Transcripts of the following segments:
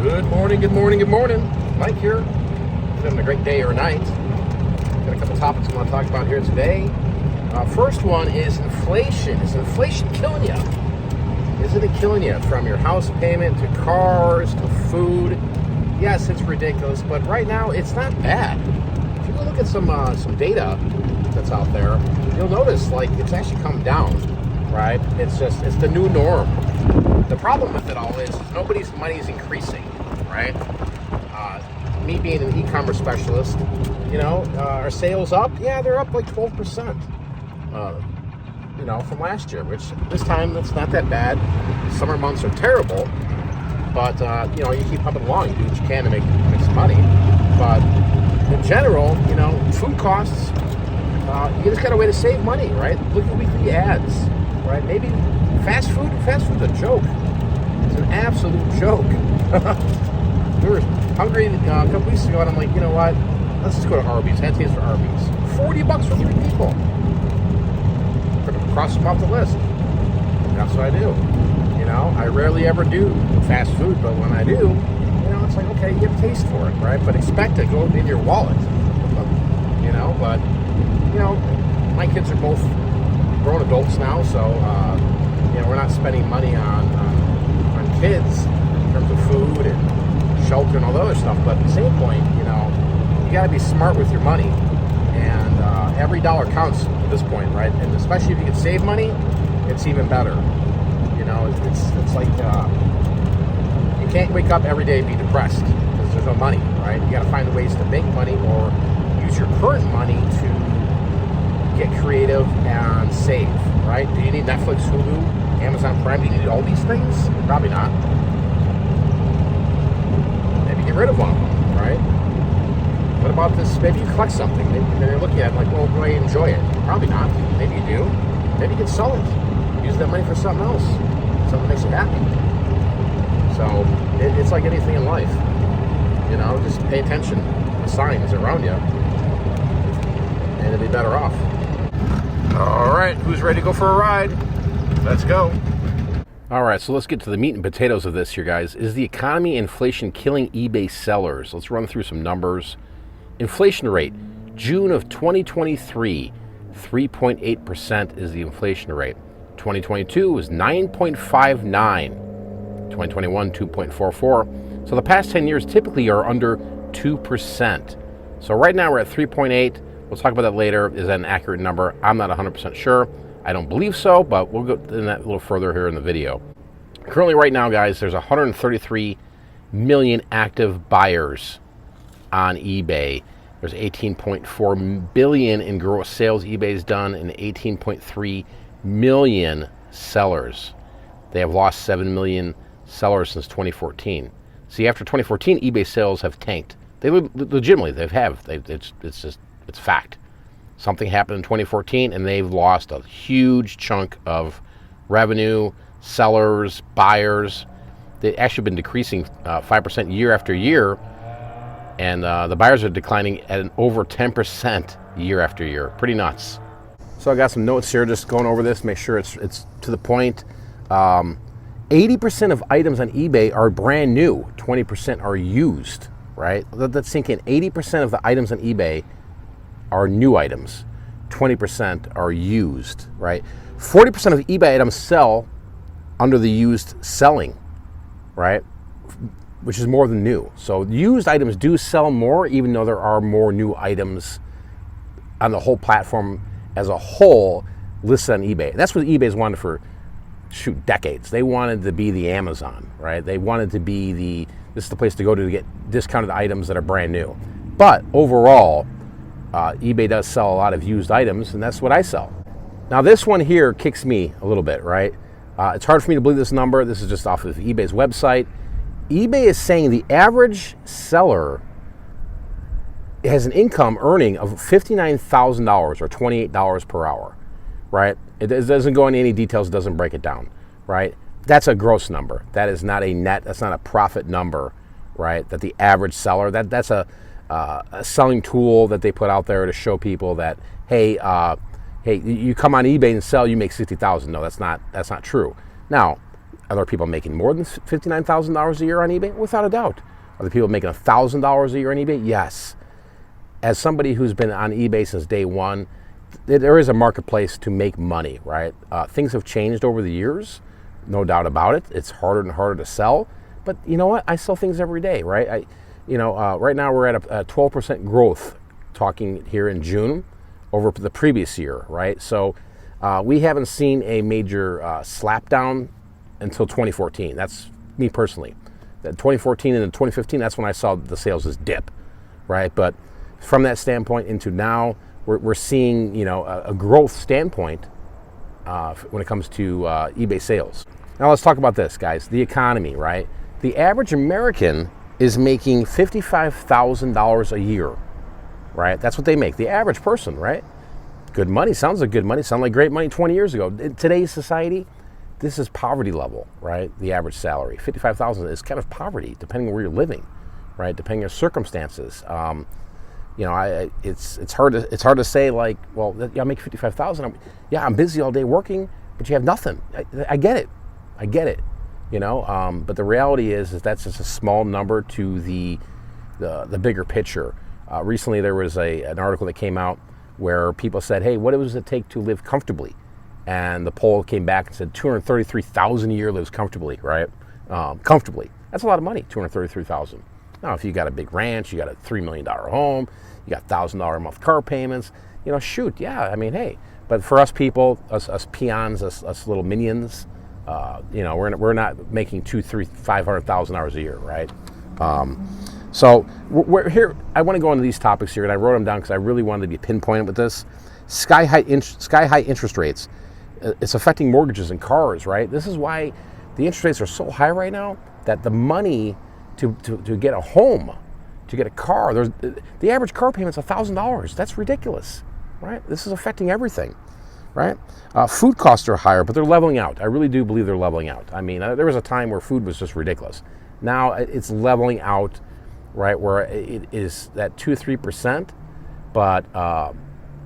Good morning, good morning, good morning. Mike here. Having a great day or night. Got a couple topics I want to talk about here today. First one is inflation. Is inflation killing you? Is it killing you? From your house payment to cars to food. Yes, it's ridiculous, but right now it's not bad. If you go look at some data that's out there, you'll notice like it's actually come down, right? It's the new norm. The problem with it all is nobody's money is increasing, right? Me being an e-commerce specialist, are sales up? Yeah, they're up like 12%, from last year, which this time that's not that bad. Summer months are terrible, but, you keep pumping along. You do what you can to make some money. But in general, food costs, you just got a way to save money, right? Look at weekly ads, right? Maybe fast food's a joke. It's an absolute joke. We were hungry a couple weeks ago, and I'm like, you know what? Let's just go to Arby's. I had taste for Arby's. $40 for 3 people. Cross them off the list. That's what I do. I rarely ever do fast food, but when I do, it's like, okay, you have a taste for it, right? But expect it to go in your wallet. But, my kids are both grown adults now, so, we're not spending money on kids in terms of food and shelter and all the other stuff. But at the same point, you got to be smart with your money, and every dollar counts at this point, right? And especially if you can save money, it's even better. It's like you can't wake up every day and be depressed because there's no money, right? You got to find ways to make money or use your current money to get creative and save, right? Do you need Netflix, Hulu, Amazon Prime? Do you need all these things? Probably not. Maybe get rid of one of them, right? What about this? Maybe you collect something. Maybe you're looking at it like, well, do I enjoy it? Probably not. Maybe you do. Maybe you can sell it. Use that money for something else. Something that makes you happy. So it's like anything in life. Just pay attention to the signs around you, and you'll be better off. All right, who's ready to go for a ride? Let's go. All right, so let's get to the meat and potatoes of this here, guys. Is the economy inflation killing eBay sellers? Let's run through some numbers. Inflation rate, June of 2023, 3.8% is the inflation rate. 2022 was 9.59. 2021, 2.44. So the past 10 years typically are under 2%. So right now we're at 3.8. We'll talk about that later. Is that an accurate number? I'm not 100% sure. I don't believe so, but we'll go in that a little further here in the video. Currently right now, guys, there's 133 million active buyers on eBay. There's 18.4 billion in gross sales eBay's done and 18.3 million sellers. They have lost 7 million sellers since 2014. See, after 2014, eBay sales have tanked. They legitimately, it's fact. Something happened in 2014 and they've lost a huge chunk of revenue, sellers, buyers. They've actually been decreasing 5% year after year, and the buyers are declining at an over 10% year after year. Pretty nuts. So I got some notes here, just going over this, make sure it's to the point. 80% of items on eBay are brand new, 20% are used, right? Let's sink in. 80% of the items on eBay are new items, 20% are used, right? 40% of eBay items sell under the used selling, right? Which is more than new. So used items do sell more, even though there are more new items on the whole platform as a whole listed on eBay. That's what eBay's wanted for, decades. They wanted to be the Amazon, right? They wanted to be this is the place to go to get discounted items that are brand new. But overall, eBay does sell a lot of used items, and that's what I sell. Now this one here kicks me a little bit, right? It's hard for me to believe this number. This is just off of eBay's website. eBay is saying the average seller has an income earning of $59,000 or $28 per hour, right? It doesn't go into any details, it doesn't break it down, right? That's a gross number. That is not a net, that's not a profit number, right? That the average seller, that's a selling tool that they put out there to show people that, hey, you come on eBay and sell, you make $60,000. No, that's not true. Now, Are there people making more than $59,000 a year on eBay? Without a doubt. Are there people making $1,000 a year on eBay? Yes. As somebody who's been on eBay since day one, there is a marketplace to make money, right? Things have changed over the years, no doubt about it. It's harder and harder to sell, but you know what? I sell things every day, right? Right now we're at a 12% growth, talking here in June, over the previous year, right? So we haven't seen a major slapdown until 2014. That's me personally. That 2014 and 2015, that's when I saw the sales just dip, right? But from that standpoint into now, we're seeing, a growth standpoint when it comes to eBay sales. Now let's talk about this, guys. The economy, right? The average American is making $55,000 a year, right? That's what they make. The average person, right? Good money. Sounds like good money. Sounds like great money 20 years ago. In today's society, this is poverty level, right? The average salary. $55,000 is kind of poverty, depending on where you're living, right? Depending on your circumstances. It's hard to say, like, well, I make $55,000. I'm busy all day working, but you have nothing. I get it. But the reality is that's just a small number to the bigger picture. Recently, there was an article that came out where people said, hey, what does it take to live comfortably? And the poll came back and said $233,000 a year lives comfortably, right? Comfortably. That's a lot of money, $233,000. Now, if you got a big ranch, you got a $3 million home, you got $1,000 a month car payments, hey. But for us people, us peons, us little minions, we're not making $500,000 a year, right? So we're here. I want to go into these topics here, and I wrote them down because I really wanted to be pinpointed with this. Sky high interest rates. It's affecting mortgages and cars, right? This is why the interest rates are so high right now that the money to get a home, to get a car, the average car payment's $1,000. That's ridiculous, right? This is affecting everything, right? Food costs are higher, but they're leveling out. I really do believe they're leveling out. I mean, there was a time where food was just ridiculous. Now it's leveling out, right, where it is that 2-3%, but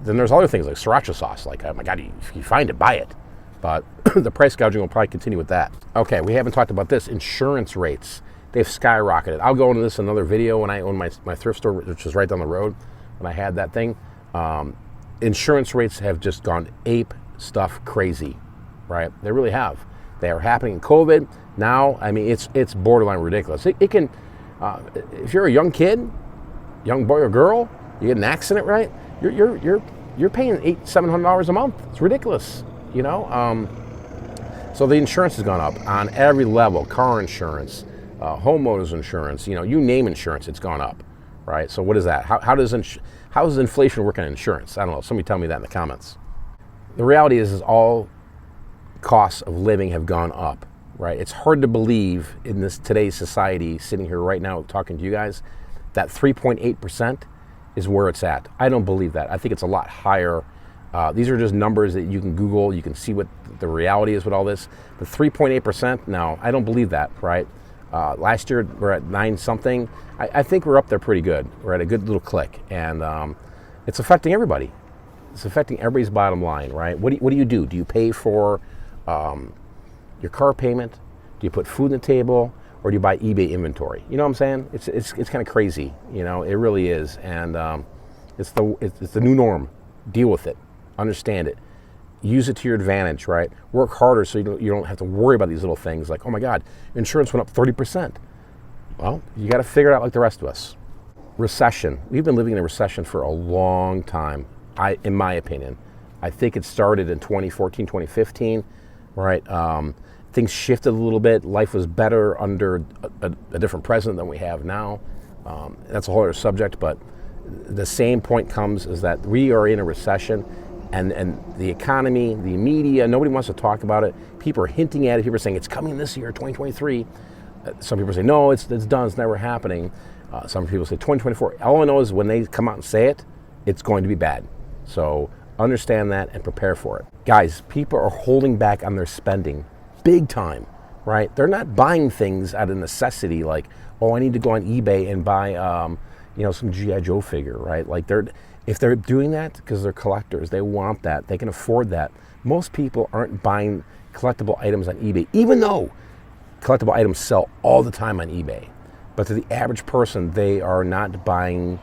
then there's other things like sriracha sauce. Like, oh my God, if you find it, buy it. But the price gouging will probably continue with that. Okay, we haven't talked about this. Insurance rates, they've skyrocketed. I'll go into this in another video when I owned my thrift store, which is right down the road, when I had that thing. Insurance rates have just gone ape stuff crazy, right? They really have. They are happening in COVID. Now, I mean, it's borderline ridiculous. It can, if you're a young kid, young boy or girl, you get an accident, right? You're paying $700 a month. It's ridiculous, So the insurance has gone up on every level. Car insurance, homeowners insurance, you name insurance, it's gone up, right? So what is that? How does inflation work on insurance? I don't know. Somebody tell me that in the comments. The reality is all costs of living have gone up, right? It's hard to believe in today's society, sitting here right now talking to you guys, that 3.8% is where it's at. I don't believe that. I think it's a lot higher. These are just numbers that you can Google. You can see what the reality is with all this. The 3.8%, no, I don't believe that, right? Last year, we're at 9-something. I think we're up there pretty good. We're at a good little click. And it's affecting everybody. It's affecting everybody's bottom line, right? What do you do? Do you pay for your car payment? Do you put food on the table? Or do you buy eBay inventory? You know what I'm saying? It's kind of crazy. It really is. And it's the new norm. Deal with it. Understand it. Use it to your advantage, right? Work harder so you don't have to worry about these little things like, oh my God, insurance went up 30%. Well, you got to figure it out like the rest of us. Recession. We've been living in a recession for a long time, in my opinion. I think it started in 2014, 2015, right? Things shifted a little bit. Life was better under a different president than we have now. That's a whole other subject, but the same point comes is that we are in a recession, and the economy, the media, nobody wants to talk about it. People are hinting at it. People are saying it's coming this year, 2023. Some people say, no, it's done, it's never happening. Some people say 2024. All I know is when they come out and say it, it's going to be bad. So understand that and prepare for it. Guys, people are holding back on their spending big time, right? They're not buying things out of necessity like, oh, I need to go on eBay and buy some G.I. Joe figure, right? Like if they're doing that because they're collectors, they want that, they can afford that. Most people aren't buying collectible items on eBay, even though collectible items sell all the time on eBay. But to the average person, they are not buying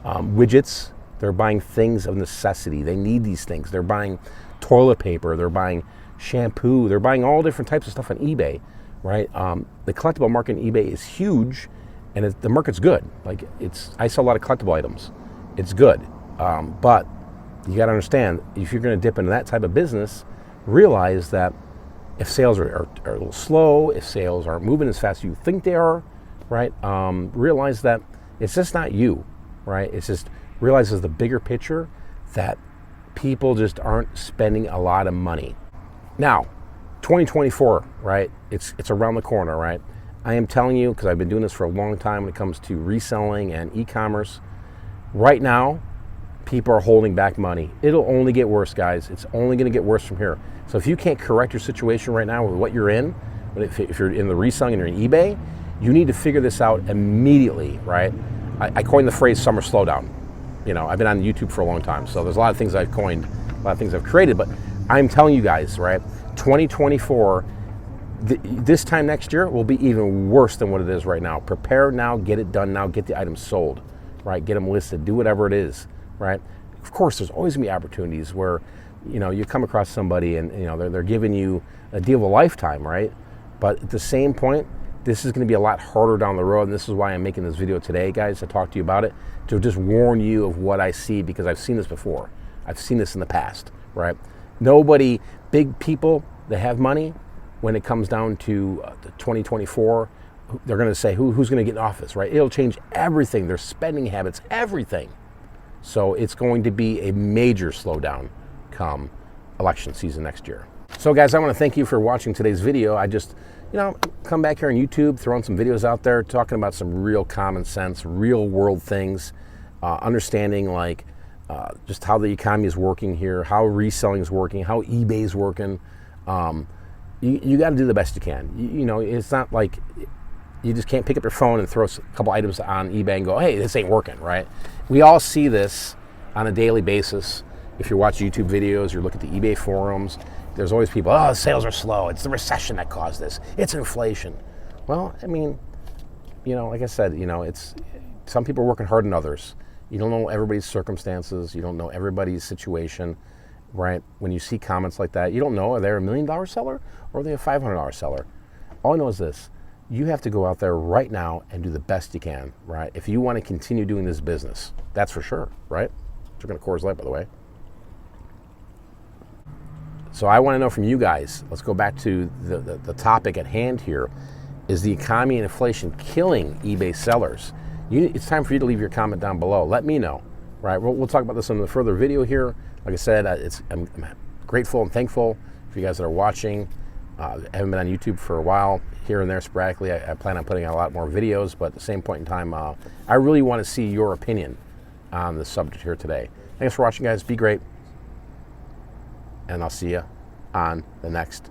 widgets. They're buying things of necessity. They need these things. They're buying toilet paper. They're buying shampoo. They're buying all different types of stuff on eBay, right? The collectible market on eBay is huge, and the market's good. Like I sell a lot of collectible items. It's good, but you got to understand, if you're going to dip into that type of business, realize that if sales are a little slow, if sales aren't moving as fast as you think they are, right? Realize that it's just not you, right? It's just realize as the bigger picture that people just aren't spending a lot of money. Now, 2024, right? It's around the corner, right? I am telling you, because I've been doing this for a long time when it comes to reselling and e-commerce. Right now, people are holding back money. It'll only get worse, guys. It's only going to get worse from here. So if you can't correct your situation right now with what you're in, if you're in the reselling and you're in eBay, you need to figure this out immediately, right? I coined the phrase summer slowdown. You know, I've been on YouTube for a long time, so there's a lot of things I've coined, a lot of things I've created, but I'm telling you guys, right, 2024, this time next year will be even worse than what it is right now. Prepare now, get it done now, get the items sold, right? Get them listed, do whatever it is, right? Of course, there's always gonna be opportunities where, you know, you come across somebody and, you know, they're giving you a deal of a lifetime, right? But at the same point, this is going to be a lot harder down the road, and this is why I'm making this video today, guys, to talk to you about it, to just warn you of what I see, because I've seen this before. I've seen this in the past, right? Nobody, big people that have money, when it comes down to 2024, they're going to say, who's going to get in office, right? It'll change everything, their spending habits, everything. So it's going to be a major slowdown come election season next year. So guys, I want to thank you for watching today's video. I just, you know, come back here on YouTube, throwing some videos out there, talking about some real common sense, real world things, understanding like just how the economy is working here, how reselling is working, how eBay is working. You got to do the best you can. You know, it's not like you just can't pick up your phone and throw a couple items on eBay and go, hey, this ain't working, right? We all see this on a daily basis. If you watch YouTube videos, you look at the eBay forums, there's always people, oh, sales are slow. It's the recession that caused this. It's inflation. Well, I mean, you know, like I said, you know, it's some people are working harder than others. You don't know everybody's circumstances. You don't know everybody's situation, right? When you see comments like that, you don't know, are they a $1 million seller or are they a $500 seller? All I know is this. You have to go out there right now and do the best you can, right? If you want to continue doing this business, that's for sure, right? Drinking a Coors Light, by the way. So I want to know from you guys, let's go back to the topic at hand here. Is the economy and inflation killing eBay sellers? It's time for you to leave your comment down below. Let me know, right? We'll talk about this in the further video here. Like I said, I'm grateful and thankful for you guys that are watching. I haven't been on YouTube for a while, here and there sporadically. I plan on putting out a lot more videos, but at the same point in time, I really want to see your opinion on the subject here today. Thanks for watching, guys. Be great. And I'll see you on the next